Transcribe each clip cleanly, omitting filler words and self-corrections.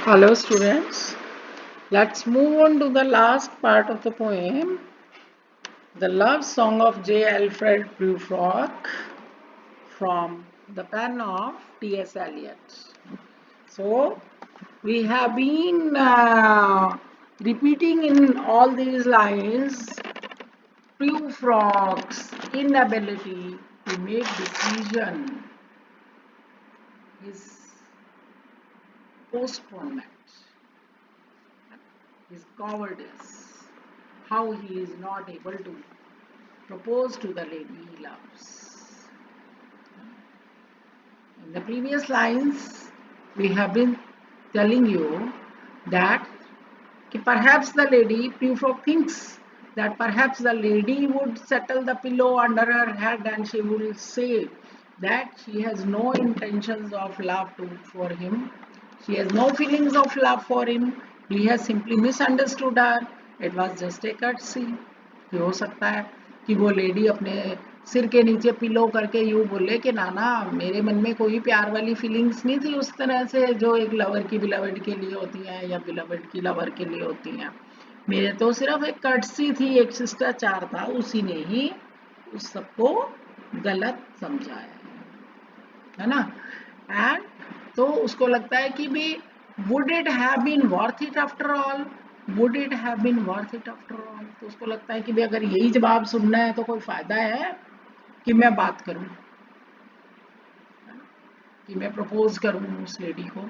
Hello students, let's move on to the last part of the poem, The Love Song of J. Alfred Prufrock from the pen of T.S. Eliot. So, we have been repeating in all these lines Prufrock's inability to make decision, his postponement, his cowardice, how he is not able to propose to the lady he loves. In the previous lines, we have been telling you that perhaps the lady, Prufrock thinks that perhaps the lady would settle the pillow under her head and she will say that she has no intentions of love for him. She has no feelings of love for him. He has simply misunderstood her. It was just a courtesy. कि हो सकता है कि वो lady अपने सिर के नीचे पिलो करके यूं बोले कि नाना मेरे मन में कोई प्यार वाली फीलिंग्स नहीं थी उस तरह से जो एक लवर की बिलवड के लिए होती है या बिलवड की लवर के लिए होती हैं। मेरे तो सिर्फ एक कर्टसी थी, एक शिष्टाचार था, उसी ने ही उस सबको गलत समझा है ना। एंड तो उसको लगता है कि भी would it have been worth it after all, would it have been worth it after all. तो उसको लगता है कि भाई अगर यही जवाब सुनना है तो कोई फायदा है कि मैं बात करूं, कि मैं प्रपोज करूं उस लेडी को।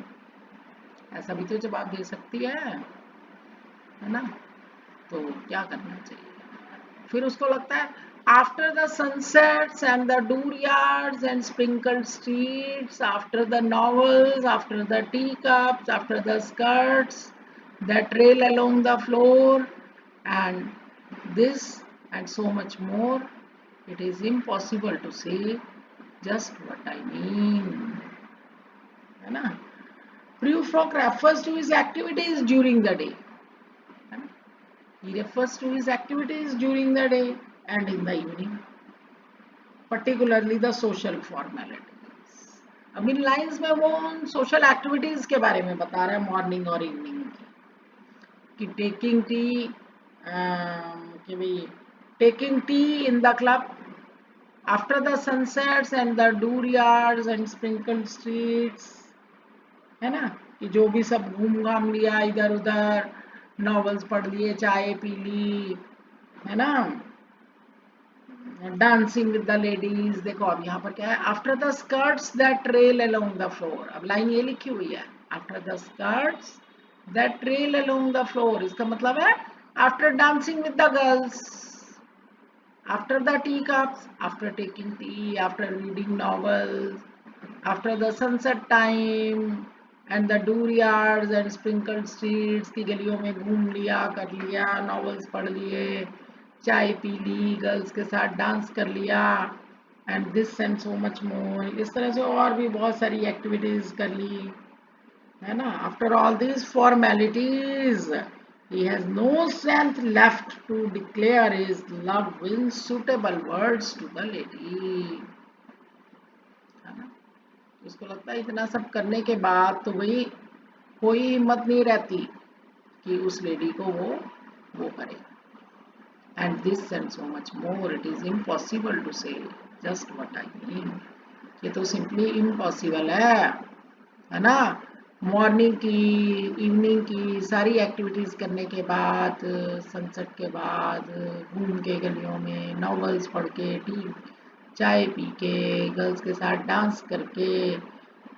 ऐसा भी तो जवाब दे सकती है ना। तो क्या करना चाहिए? फिर उसको लगता है after the sunsets and the dooryards and sprinkled streets, after the novels, after the teacups, after the skirts that trail along the floor, and this and so much more, it is impossible to say just what I mean. है ना? Prufrock refers to his activities during the day. He refers to his activities during the day and in the evening, particularly the social formalities. अब इन lines में वो उन social activities के बारे में बता रहा है मॉर्निंग और इवनिंग की, कि टेकिंग टी, कि भाई taking tea in the club after the sunsets and the dooryards and sprinkled streets, है ना, कि जो भी सब घूम घाम लिया इधर उधर, नॉवेल्स पढ़ लिए, चाय पी ली, है ना, डांसिंग विद द लेडीज। देखो अब यहाँ पर क्या है, after the skirts that trail along the floor. अब लाइन ये लिखी हुई है, after the skirts that trail along the floor, इसका मतलब है after dancing with the girls, after the tea cups, after taking tea, after reading novels, after the sunset time and the dooryards and sprinkled streets, की गलियों में घूम लिया, कर लिया, नॉवेल्स पढ़ लिए, चाय पी ली, गर्ल्स के साथ डांस कर लिया, and this and so much more, इस तरह से और भी बहुत सारी एक्टिविटीज कर ली, है ना। After all this formalities he has no strength left to declare his love in suitable words to the lady, है ना। उसको लगता है इतना सब करने के बाद तो वही कोई हिम्मत नहीं रहती कि उस लेडी को वो करे। And this and so much more, it is impossible to say just what I mean. ये तो सिंपली इम्पॉसिबल है ना। मॉर्निंग की, इवनिंग की सारी एक्टिविटीज करने के बाद, सनसेट के बाद, घूम के गलियों में, नॉवेल्स पढ़ के, टी चाय पी के, गर्ल्स के साथ डांस करके,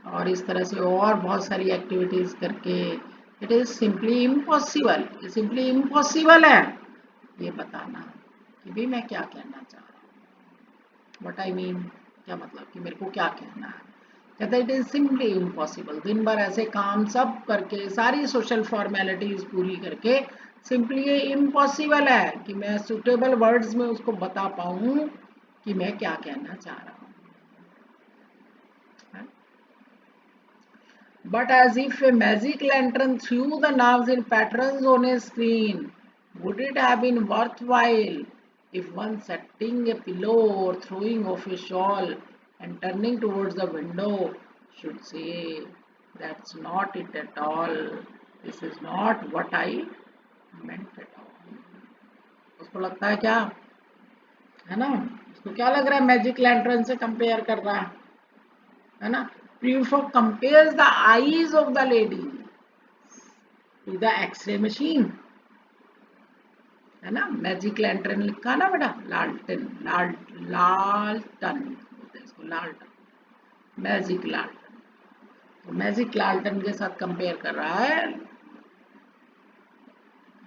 और इस तरह से और बहुत सारी एक्टिविटीज करके, it is simply impossible, simply impossible है ये बताना कि भाई मैं क्या कहना चाह रहा हूँ, व्हाट आई मीन, क्या मतलब कि मेरे को क्या कहना है। कहता है इट इज सिंपली इम्पॉसिबल, दिन भर ऐसे काम सब करके, सारी सोशल फॉर्मेलिटीज पूरी करके, सिंपली ये इम्पॉसिबल है कि मैं सुटेबल वर्ड्स में उसको बता पाऊँ कि मैं क्या कहना चाह रहा हूँ। But as if a magic lantern threw the nerves in patterns on a screen, would it have been worthwhile if one setting a pillow or throwing off a shawl and turning towards the window should say, That's not it at all. This is not what I meant at all. उसको लगता है क्या, है ना, उसको क्या लग रहा है, मैजिक लैंटर्न से कंपेयर कर रहा है ना. Prufrock compares the eyes of the lady to the X-ray machine, है ना. मैजिक लैंटर्न लिखा ना बेटा, लालटेन, लालटन बोलते हैं इसको, लालटन, मैजिक लालटन. तो मैजिक लालटन के साथ कंपेयर कर रहा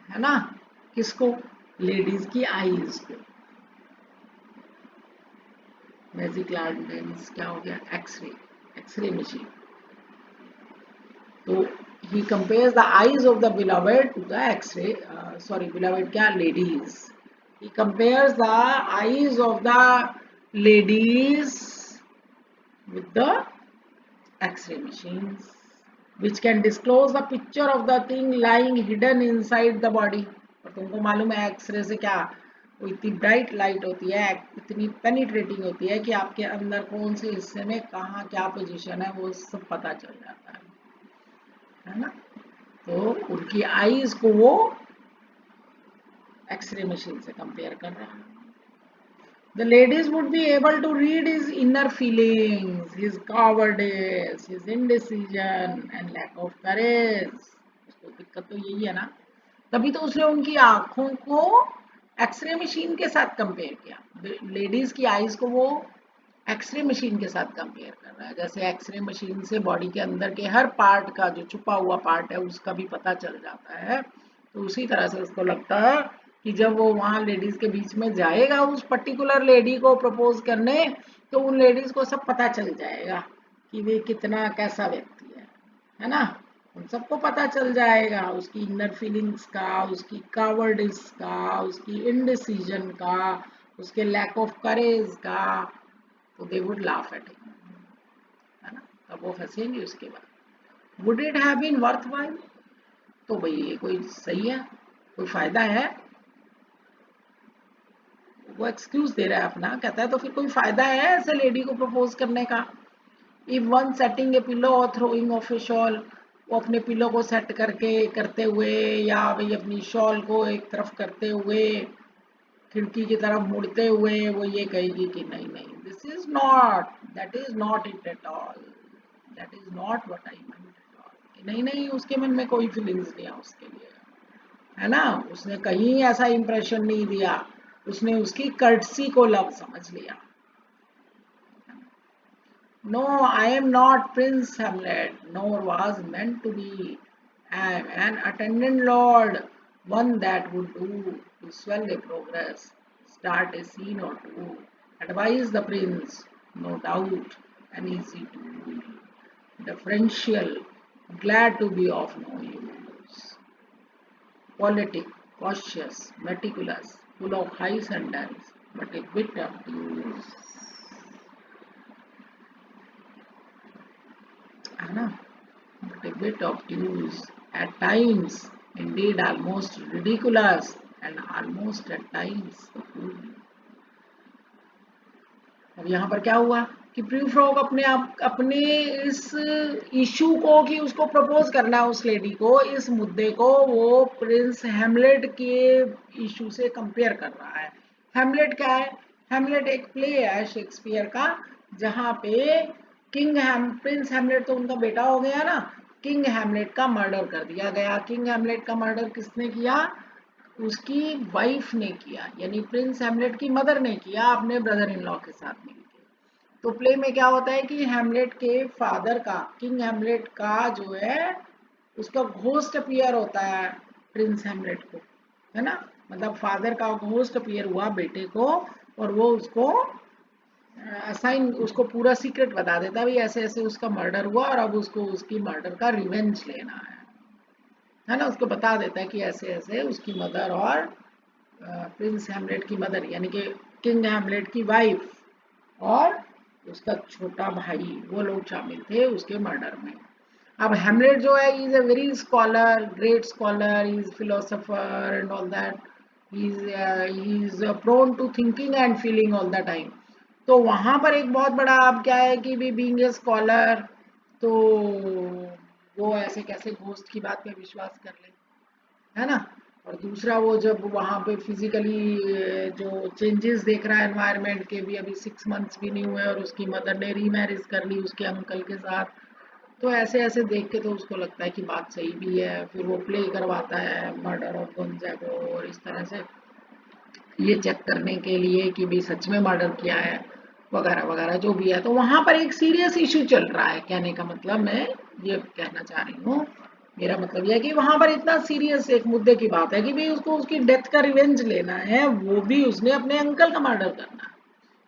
है ना, किसको, लेडीज की आईज को. मैजिक लालटन क्या हो गया, एक्सरे मशीन. तो he compares the eyes of the beloved to the x-ray, beloved क्या, ladies. He compares the eyes of the ladies with the x-ray machines, which can disclose the picture of the thing lying hidden inside the body. और तुमको मालूम है x ray से क्या, वो इतनी bright light होती है, इतनी पेनिट्रेटिंग होती है कि आपके अंदर कौन से हिस्से में कहाँ क्या पोजीशन है वो सब पता चल जाता है ना. तो उनकी आईज को वो एक्सरे मशीन से कंपेयर कर रहा है. The ladies would be able to read his inner feelings, his cowardice, his indecision and lack of courage. उसको दिक्कत तो यही है ना, तभी तो उसने उनकी आंखों को एक्सरे मशीन के साथ कंपेयर किया. लेडीज की आईज को वो एक्सरे मशीन के साथ कंपेयर कर रहा है. जैसे एक्सरे मशीन से बॉडी के अंदर के हर पार्ट का जो छुपा हुआ पार्ट है उसका भी पता चल जाता है, तो उसी तरह से उसको लगता है कि जब वो वहां लेडीज के बीच में जाएगा उस पर्टिकुलर लेडी को प्रपोज करने, तो उन लेडीज को सब पता चल जाएगा कि वे कितना कैसा व्यक्ति है ना. उन सबको पता चल जाएगा उसकी इनर फीलिंग्स का, उसकी कावर्डिस का, उसकी इनडिसीजन का, उसके लैक ऑफ करेज का. तो they would laugh at him, है ना. तब वो फंसेंगे उसके बाद. Would it have been worth while, तो भाई ये कोई सही है, कोई फायदा है, वो एक्सक्यूज दे रहा है अपना, कहता है तो फिर कोई फायदा है ऐसे लेडी को प्रपोज करने का. If one setting A pillow और थ्रोइंग ऑफ ए शॉल, वो अपने पिलो को सेट करके करते हुए या भाई अपनी शॉल को एक तरफ करते हुए खिड़की की तरफ मुड़ते हुए वो ये कहेगी कि नहीं नहीं, this is not, that is not it at all, that is not what I meant at all. नहीं नहीं, उसके मन में कोई फीलिंग्स नहीं है उसके लिए, है ना. उसने कहीं ऐसा इंप्रेशन नहीं दिया, उसने उसकी कर्टसी को लव समझ लिया. No, I am not Prince Hamlet, nor was meant to be. I am an attendant lord, one that would do to swell a progress, start a scene or two, advise the prince, no doubt, and easy to rule, deferential, glad to be of no use, politic, cautious, meticulous, full of high standards, but a bit obtuse. But a bit obtuse, at times, indeed almost ridiculous, and almost at times cool. अब यहाँ पर क्या हुआ कि प्रूफ्रॉग अपने आप अपने इस इशू को कि उसको प्रपोज करना है उस लेडी को, इस मुद्दे को वो प्रिंस हैमलेट के इशू से कंपेयर कर रहा है. हैमलेट क्या है, हैमलेट एक प्ले है शेक्सपियर का, जहाँ पे प्रिंस हैमलेट तो उनका बेटा हो गया ना, किंग हैमलेट का मर्डर कर दिया गया. किंग हैमलेट का मर्डर किसने किया, उसकी वाइफ ने किया, यानी प्रिंस हैमलेट की मदर ने किया अपने ब्रदर इन लॉ के साथ मिलकर. तो प्ले में क्या होता है कि हैमलेट के फादर का, किंग हैमलेट का जो है उसका घोस्ट अपीयर होता है प्रिंस हैमलेट को, है ना. मतलब फादर का घोस्ट अपीयर हुआ बेटे को, और वो उसको असाइन, उसको पूरा सीक्रेट बता देता है, भाई ऐसे ऐसे उसका मर्डर हुआ और अब उसको उसकी मर्डर का रिवेंज लेना है ना. उसको बता देता है कि ऐसे ऐसे उसकी मदर और प्रिंस हैमलेट की मदर यानी कि किंग हैमलेट की वाइफ और उसका छोटा भाई, वो लोग शामिल थे उसके मर्डर में. अब हैमलेट जो है, is a very scholar, great scholar, is philosopher and all that, he is prone to thinking and feeling all the time. तो वहां पर एक बहुत बड़ा अब क्या है कि भी बीइंग ए स्कॉलर, तो वो ऐसे कैसे घोस्ट की बात पे विश्वास कर ले, है ना। और दूसरा वो जब वहां पे फिजिकली जो चेंजेस देख रहा है एनवायरनमेंट के, भी अभी 6 मंथ्स भी नहीं हुए और उसकी मदर ने रीमैरिज कर ली उसके अंकल के साथ, तो ऐसे ऐसे देख के तो उसको लगता है कि बात सही भी है। फिर वो प्ले करवाता है मर्डर ऑफ गोंजागो, और इस तरह से ये चेक करने के लिए कि भाई सच में मर्डर किया है वगैरह वगैरह जो भी है। तो वहां पर एक सीरियस इशू चल रहा है, कहने का मतलब मैं ये कहना चाह रही हूँ, मेरा मतलब यह है कि वहां पर इतना सीरियस एक मुद्दे की बात है कि भाई उसको उसकी डेथ का रिवेंज लेना है, वो भी उसने अपने अंकल का मर्डर करना है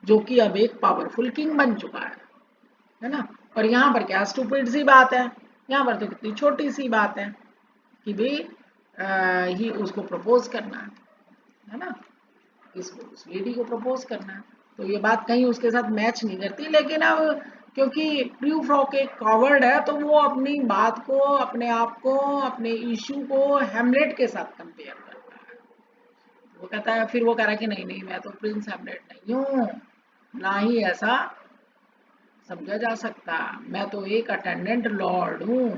जो कि अब एक पावरफुल किंग बन चुका है ना। और यहाँ पर क्या स्टूपिड सी बात है, यहाँ पर तो कितनी छोटी सी बात है कि भाई ही उसको प्रपोज करना है ना, इसको उस लेडी को प्रपोज करना है। तो ये बात कहीं उसके साथ मैच नहीं करती, लेकिन अब क्योंकि प्रू फ्रॉक एक कॉवर्ड है, तो वो अपनी बात को, अपने आप को, अपने इशू को हेमलेट के साथ कंपेयर करता है। वो कहता है, फिर वो कह रहा है कि नहीं नहीं, मैं तो प्रिंस हेमलेट नहीं हूँ, ना ही ऐसा समझा जा सकता, मैं तो एक अटेंडेंट लॉर्ड हूँ।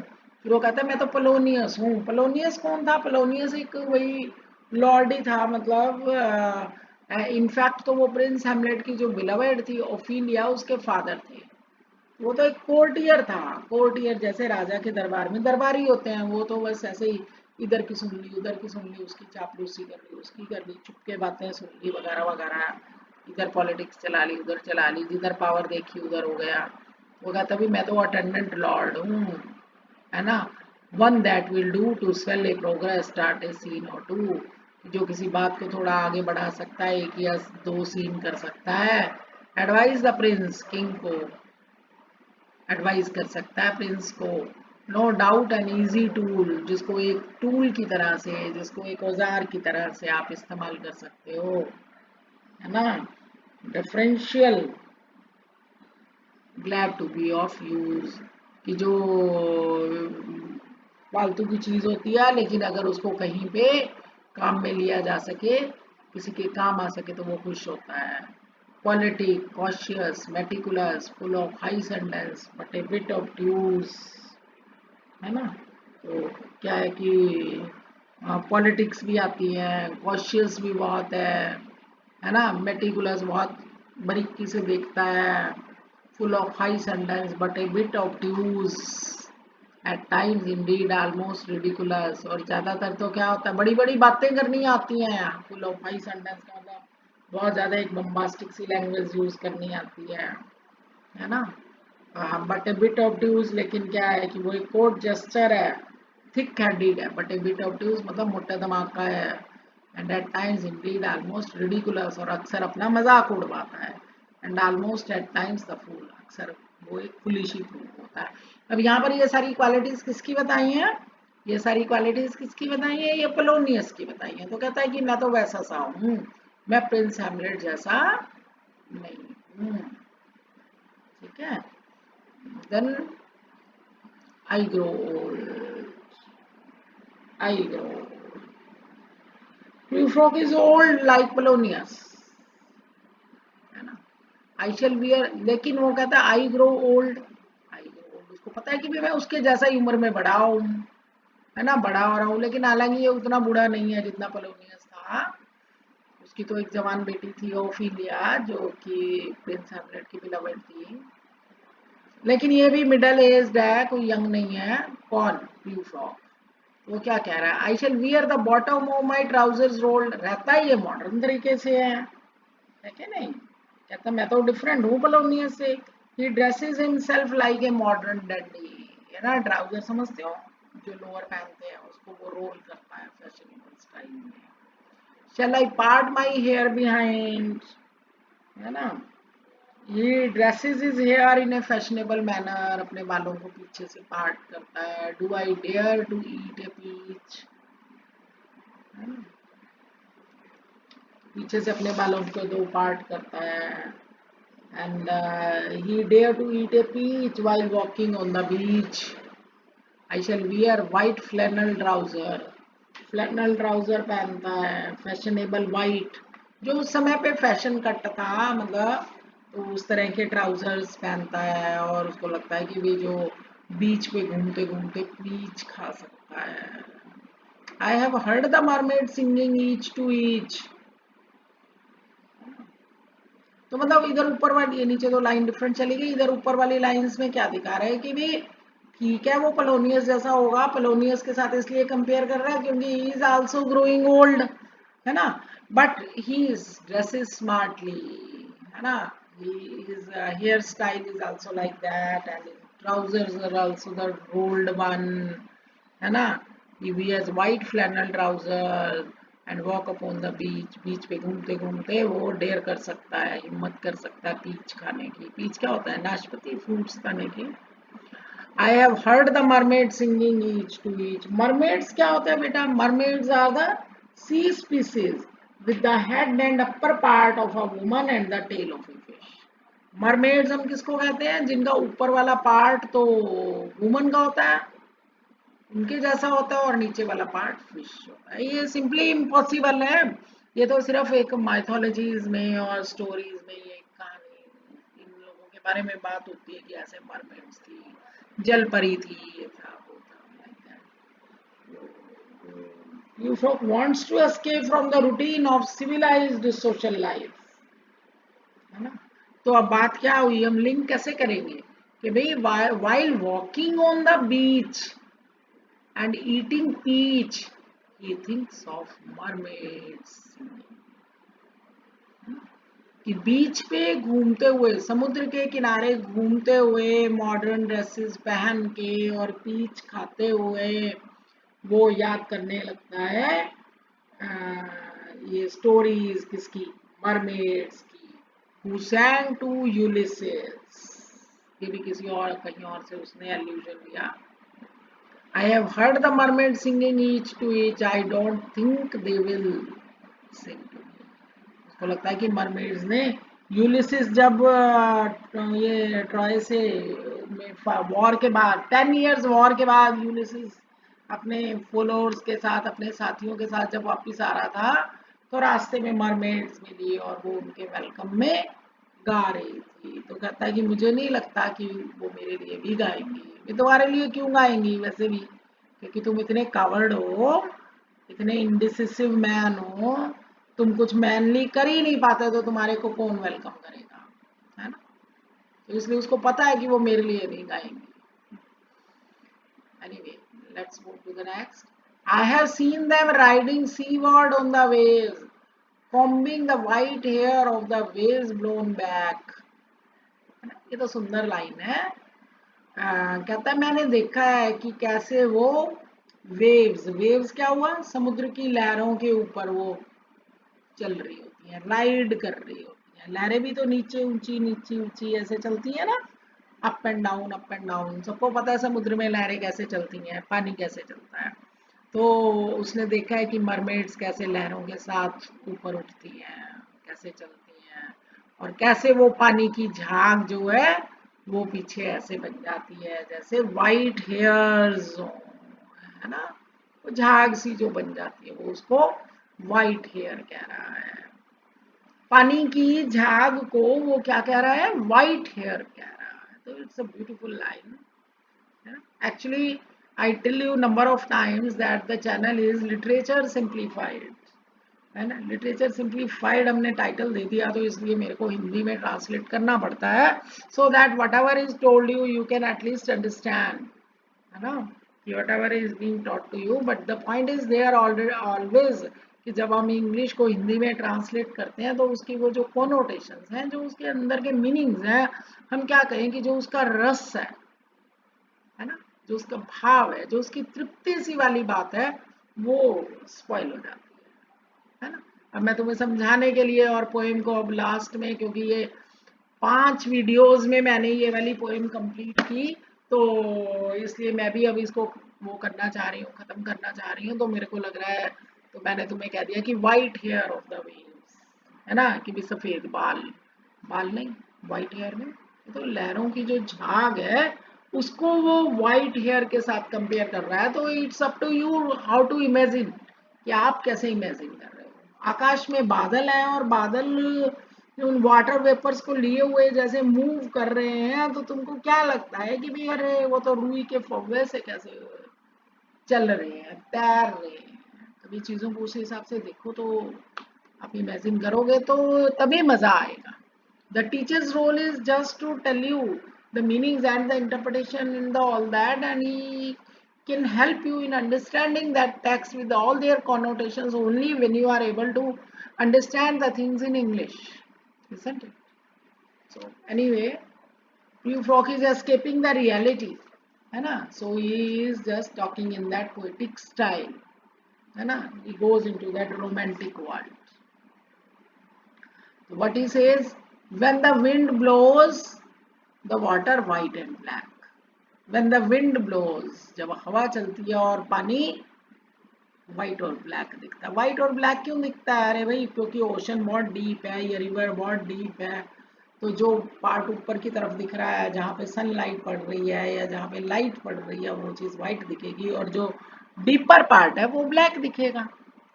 फिर वो कहता है मैं तो पोलोनियस हूँ। पोलोनियस कौन था? पोलोनियस एक वही लॉर्ड ही था, मतलब इनफैक्ट तो वो प्रिंस हेमलेट की जो बिलवेड थी ओफिलिया, उसके फादर थे। वो तो एक कोर्टियर था, कोर्टियर जैसे राजा के दरबार में दरबारी होते हैं, वो तो बस ऐसे ही इधर की सुन ली उधर की सुन ली, उसकी चापलूसी कर ली उसकी कर ली, चुपके बातें सुन ली वगैरह वगैरह, इधर पॉलिटिक्स चला ली उधर चला ली, जिधर पावर देखी उधर हो गया। वो कहता भी मैं तो अटेंडेंट लॉर्ड हूँ, है ना। One that will do to swell a progress start a scene और टू, जो किसी बात को थोड़ा आगे बढ़ा सकता है, एक या दो सीन कर सकता है। एडवाइज द प्रिंस, किंग को एडवाइस कर सकता है प्रिंस को। No doubt an easy tool, जिसको एक टूल की तरह से, जिसको एक औजार की तरह से आप इस्तेमाल कर सकते हो, है ना। Deferential, glad to be of use, कि जो फालतू की चीज होती है लेकिन अगर उसको कहीं पे काम में लिया जा सके, किसी के काम आ सके, तो वो खुश होता है। Politic, cautious, meticulous, full of high sentence but a bit of obtuse, है ना। तो क्या है कि पॉलिटिक्स भी आती है, कॉशियस भी बहुत है ना, मेटिकुलस बहुत बारीकी से देखता है, full of high sentence but a bit of ट्यूज, at times indeed almost ridiculous, और ज्यादातर तो क्या होता है, बड़ी बड़ी बातें करनी आती हैं। फुल ऑफ हाई सेंटेंस का मतलब बहुत ज्यादा एक बम्बास्टिक सी लैंग्वेज यूज करनी आती है ना। बट ए बिट ऑब्ट्यूज, लेकिन क्या है कि वो एक कोड जेस्चर है, थिक हैंडेड है, बट ए बिट ऑब्ट्यूज मतलब मोटे दिमाग का है, and at times indeed almost ridiculous, और अक्सर अपना मजाक उड़वाता है, and almost at times the fool, अक्सर वो एक फुलिश ही प्रूफ होता है। अब यहाँ पर ये सारी क्वालिटीज किसकी बताई हैं? ये सारी क्वालिटीज किसकी बताई हैं? ये पोलोनियस की बताई हैं। तो कहता है कि मैं तो वैसा सा हूँ, मैं प्रिंस हैमलेट जैसा नहीं हूँ, ठीक है। Then I grow old. I grow old. Prufrock is old like Polonius, है ना। I shall wear, लेकिन वो कहता है I grow old. I grow old. उसको पता है कि मैं उसके जैसा ही उम्र में बड़ा हूँ, है ना, बड़ा हो रहा हूँ, लेकिन हालांकि ये उतना बूढ़ा नहीं है जितना पोलोनियस था। उसकी तो एक जवान बेटी थी ओफिलिया, जो कि प्रिंस हैमलेट की बिलवेड थी, लेकिन ये भी मिडिल एज्ड है, कोई यंग नहीं है। कौन? प्रूफ्रॉक। वो क्या कह रहा है? I shall wear the bottom of my trousers rolled, रहता है ये मॉडर्न तरीके से है कि नहीं? कहता मैं तो डिफरेंट हूँ पोलोनियस से। He dresses himself like a modern dandy, है ना, ट्राउजर समझते हो, जो लोअर पहनते हैं उसको वो रोल करता है फैशनेबल स्टाइल में। Shall I part my hair behind, है ना, ये dresses is hair in a fashionable manner, अपने बालों को पीछे से पार्ट करता है। Do I dare to eat a peach, पीछे से अपने बालों को दो पार्ट करता है। And he dare to eat a peach while walking on the beach. I shall wear white flannel trouser, flannel trouser पहनता है, फैशनेबल वाइट, जो उस समय पे फैशन कट था, मतलब तो उस तरह के ट्राउजर्स पहनता है, और उसको लगता है कि भी जो बीच पे घूमते घूमते पीच खा सकता है। I have heard the mermaid singing each to each. तो मतलब इधर ऊपर वाली, नीचे तो लाइन डिफरेंट चली गई, इधर ऊपर वाली लाइंस में क्या दिखा रहा है कि भी ठीक है वो पोलोनियस जैसा होगा, पोलोनियस के साथ इसलिए कंपेयर कर रहा है क्योंकि he is also growing old, है ना, but he is dresses smartly, है ना, his hairstyle is also like that and his trousers are also the rolled one, है ना, he wears white flannel trousers and walk upon the beach। बीच पे घूमते घूमते वो डेयर कर सकता है, हिम्मत कर सकता है पीच खाने की। पीच क्या होता है? नाशपाती, फ्रूट्स खाने की। I have heard the mermaid singing each to each। Mermaids क्या होता है बेटा? Mermaids are the sea species with the head and upper part of a woman and the tail of a fish। Mermaids हम किसको कहते हैं? जिनका ऊपर वाला पार्ट तो वुमन का होता है, उनके जैसा होता है, और नीचे वाला पार्ट फिश होता है। ये सिंपली इम्पॉसिबल है। ये तो सिर्फ एक माइथोलॉजीज में और स्टोरीज में ये कहानी, इन लोगों के बारे में बात होती है कि ऐसे मरमेड्स थी, जल परी थी, ये था वो था, like that। You folk wants to escape from the routine of civilized social life, है ना। तो अब बात क्या हुई, हम लिंक कैसे करेंगे कि भाई while walking on the beach and eating peach he thinks of mermaids। कि बीच पे घूमते हुए, समुद्र के किनारे घूमते हुए, मॉडर्न ड्रेसेस पहन के और पीच खाते हुए वो याद करने लगता है ये स्टोरीज किसकी? मरमेड्स की। Who sang to Ulysses। ये भी किसी और, कहीं और से उसने एल्यूजन लिया। I have heard the mermaid singing each to each। I don't think they will sing to me। उसको लगता है कि मरमेड्स ने, यूलिसिस जब ये ट्रॉय से में वॉर के बाद, 10 years वॉर के बाद यूलिसिस अपने फॉलोअर्स के साथ, अपने साथियों के साथ जब वापस आ रहा था, तो रास्ते में मरमेड्स मिली और वो उनके वेलकम में गा रही थी। तो कहता है कि मुझे नहीं लगता कि वो मेरे लिए भी गाएंगी। ये तुम्हारे लिए क्यों गाएंगी वैसे भी, क्योंकि तुम इतने कावर्ड हो, इतने इंडिसिसिव मैन हो, तुम कुछ मैनली कर ही नहीं पाते, तो तुम्हारे को कौन वेलकम करेगा, है ना। तो इसलिए उसको पता है कि वो मेरे लिए नहीं गाएंगी। Anyway, let's move to the next। I have seen them riding seaward on the waves, combing the white hair of the waves blown back। ये तो सुंदर लाइन है। कहता है मैंने देखा है कि कैसे वो वेव्स, वेव्स क्या हुआ? समुद्र की लहरों के ऊपर वो चल रही होती हैं, राइड कर रही होती हैं। लहरें भी तो नीचे ऊंची नीची ऊंची ऐसे चलती है ना, up and down up and down. सबको पता है समुद्र में लहरें कैसे चलती हैं, पानी कैसे चलता है। तो उसने देखा है कि मरमेड्स कैसे लहरों के साथ ऊपर उठती हैं, कैसे चलती हैं, और कैसे वो पानी की झाग जो है वो पीछे ऐसे बन जाती है जैसे वाइट हेयर्स, है ना, वो झाग सी जो बन जाती है वो उसको वाइट हेयर कह रहा है। पानी की झाग को वो क्या कह रहा है? वाइट हेयर कह रहा है। तो it's a beautiful line. Actually, I tell you number of times that the channel is literature simplified, है ना। लिटरेचर सिंप्लीफाइड हमने टाइटल दे दिया, तो इसलिए मेरे को हिंदी में ट्रांसलेट करना पड़ता है, so that whatever is told you you can at least understand, है ना, कि whatever is being taught to you. But the point is there always कि जब हम इंग्लिश को हिंदी में ट्रांसलेट करते हैं तो उसकी वो जो कोनोटेशंस हैं, जो उसके अंदर के मीनिंग्स हैं, हम क्या कहें कि जो उसका रस है ना, जो उसका भाव है, जो उसकी तृप्ति सी वाली बात है, वो स्पॉइल हो जाती है ना। अब मैं तुम्हें समझाने के लिए और पोएम को अब लास्ट में, क्योंकि ये 5 वीडियोस में मैंने ये वाली पोएम कंप्लीट की, तो इसलिए मैं भी अब इसको वो करना चाह रही हूँ, खत्म करना चाह रही हूँ। तो मेरे को लग रहा है, तो मैंने तुम्हें कह दिया कि white hair of the waves, है ना, कि भी सफेद बाल, बाल नहीं, वाइट हेयर में तो लहरों की जो झाग है उसको वो वाइट हेयर के साथ कंपेयर कर रहा है। तो it's up to you how to imagine, कि आप कैसे इमेजिन कर रहे हो। आकाश में बादल हैं और बादल उन वाटर वेपर्स को लिए हुए जैसे मूव कर रहे हैं, तो तुमको क्या लगता है कि भाई अरे वो तो रुई के फव्वे से कैसे चल रहे हैं, तैर रहे हैं। कभी चीजों को उस हिसाब से देखो तो आप इमेजिन करोगे तो तभी मजा आएगा। The teacher's role is just to tell you the meanings and the interpretation in the all that, and he can help you in understanding that text with all their connotations only when you are able to understand the things in English, isn't it? So anyway, Pew Frog is escaping the reality, है ना? So he is just talking in that poetic style, है ना? He goes into that romantic world. So what he says, when the wind blows, the water white and black. When the wind blows, जब हवा चलती है और पानी white और black दिखता है। व्हाइट और ब्लैक क्यों दिखता है? अरे भाई क्योंकि ओशन बहुत डीप है, ये रिवर बहुत डीप है, तो जो पार्ट ऊपर की तरफ दिख रहा है जहाँ पे सनलाइट पड़ रही है या जहाँ पे लाइट पड़ रही है वो चीज़ व्हाइट दिखेगी, और जो डीपर पार्ट है वो ब्लैक दिखेगा,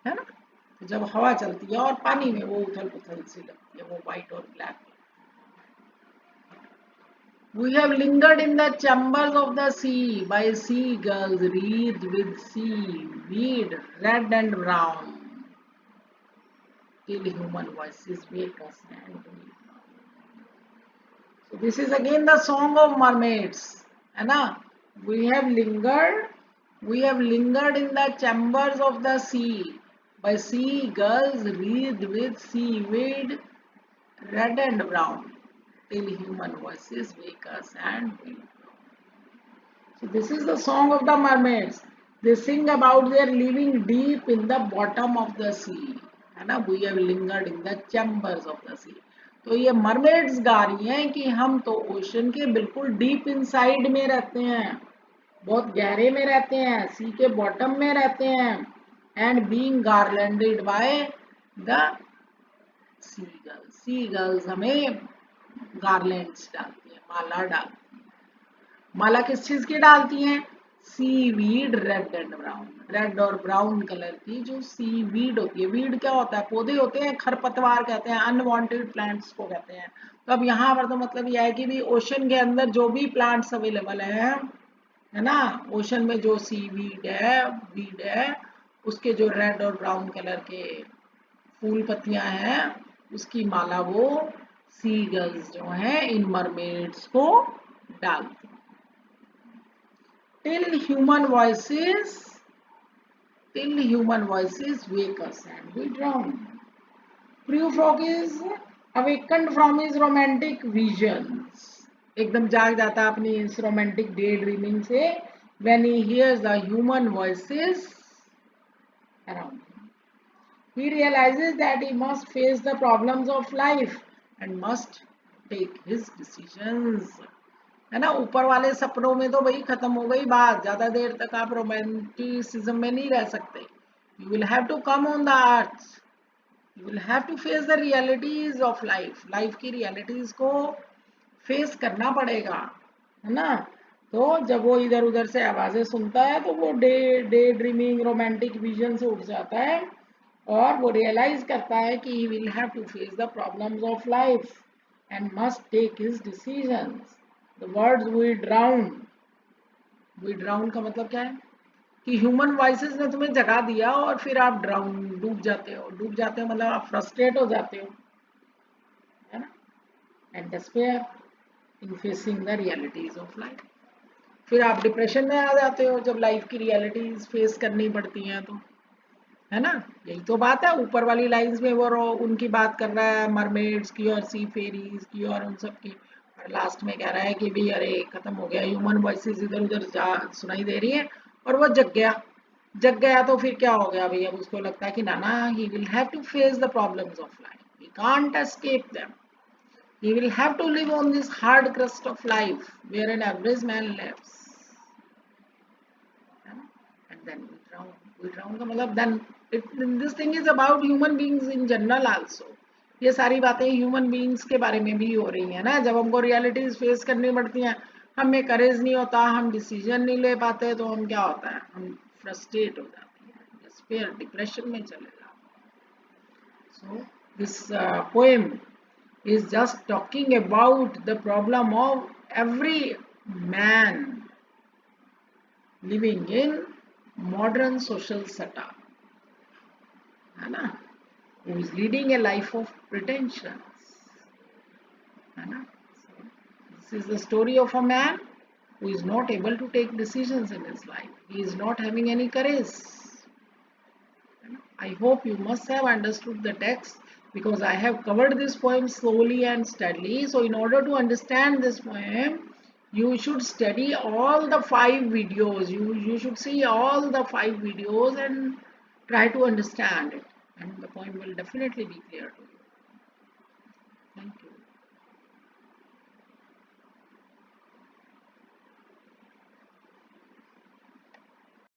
है ना? तो जब हवा चलती है और पानी में वो उथल पुथल सी लगती है, वो व्हाइट और black. We have lingered in the chambers of the sea by seagulls wreathed with seaweed, red and brown, till human voices wake us and we. So this is again the song of mermaids, है ना? We have lingered, we have lingered in the chambers of the sea by seagulls wreathed with seaweed, red and brown, till human voices wake us and we. So this is the song of the mermaids. They sing about their living deep in the bottom of the sea. है ना? We have lingered in the chambers of the sea. तो ये mermaids गा रही हैं कि हम तो ओशन के बिल्कुल डीप इनसाइड में रहते हैं, बहुत गहरे में रहते हैं, सी के बॉटम में रहते हैं, and being garlanded by the seagulls. Seagulls हमें गार्लैंड्स डालती हैं, माला डालती हैं। माला किस चीज की डालती हैं? Seaweed red and brown, red और ब्राउन कलर की जो सीवीड होती है। वीड क्या होता है? पौधे होते हैं, खरपतवार कहते हैं, अनवांटेड प्लांट्स को कहते हैं। तो अब यहाँ पर तो मतलब यह है कि भी ओशन के अंदर जो भी प्लांट्स अवेलेबल है ना, ओशन में जो सीवीड है, वीड है, उसके जो रेड और ब्राउन कलर के फूल पत्तियां हैं, उसकी माला वो सी गर्ल्स जो हैं इन मरमेड्स को डालती हैं। till human voices till human voices wake us and we drown. Prue Frog is awakened from his romantic visions. एकदम जाग जाता है अपनी इस रोमांटिक डे ड्रीमिंग से when he hears the human voices around him. He realizes that he must face the problems of life and must take his decisions. है ना? ऊपर वाले सपनों में तो भाई खत्म हो गई बात, ज्यादा देर तक आप रोमांटिसिज्म में नहीं रह सकते। You will have to come on the earth, you will have to face the realities of life. Life की रियलिटीज को फेस करना पड़ेगा, है ना? तो जब वो इधर उधर से आवाजें सुनता है तो वो day day dreaming romantic vision से उठ जाता है और वो रियलाइज करता है कि he will have to face the problems of life and must take his decisions. The words we drown का मतलब क्या है? कि ह्यूमन वॉइसेस ने तुम्हें जगा दिया और फिर आप डूब जाते हो। डूब जाते हो मतलब आप फ्रस्ट्रेट हो जाते हो, है ना? And despair in facing the realities of life. फिर आप डिप्रेशन में आ जाते हो जब लाइफ की रियलिटीज फेस करनी पड़ती हैं तो, है ना? यही तो बात है। ऊपर वाली लाइंस में वो उनकी बात कर रहा है, मरमेड्स की और सी फेरीज की और उन सब की, और लास्ट में कह रहा है कि भाई अरे खत्म हो गया, ह्यूमन वॉइसेस इधर उधर सुनाई दे रही है और वो जग गया। जग गया तो फिर क्या हो गया भाई? अब उसको लगता है कि ना ना, he will have to face the problems of life, he can't escape them, he will have to live on this hard crust of life where an average man lives, and then we drown का मतलब then this thing is about human beings in general also. ये सारी बातें human beings के बारे में भी हो रही है ना। जब हमको रियलिटीज फेस करनी पड़ती हैं, हमें करेज नहीं होता, हम डिसीजन नहीं ले पाते, तो हम क्या होता है, हम फ्रस्ट्रेट हो जाते हैं, डिस्पेयर डिप्रेशन में चले जाते हैं। So this poem is just talking about the problem of every man living in modern social setup, है ना, who is leading a life of pretensions, है ना. So, this is the story of a man who is not able to take decisions in his life. He is not having any courage. I hope you must have understood the text because I have covered this poem slowly and steadily. So in order to understand this poem, you should study all the 5 videos. You should see all the 5 videos and try to understand it. And the poem will definitely be clear to you. Thank you.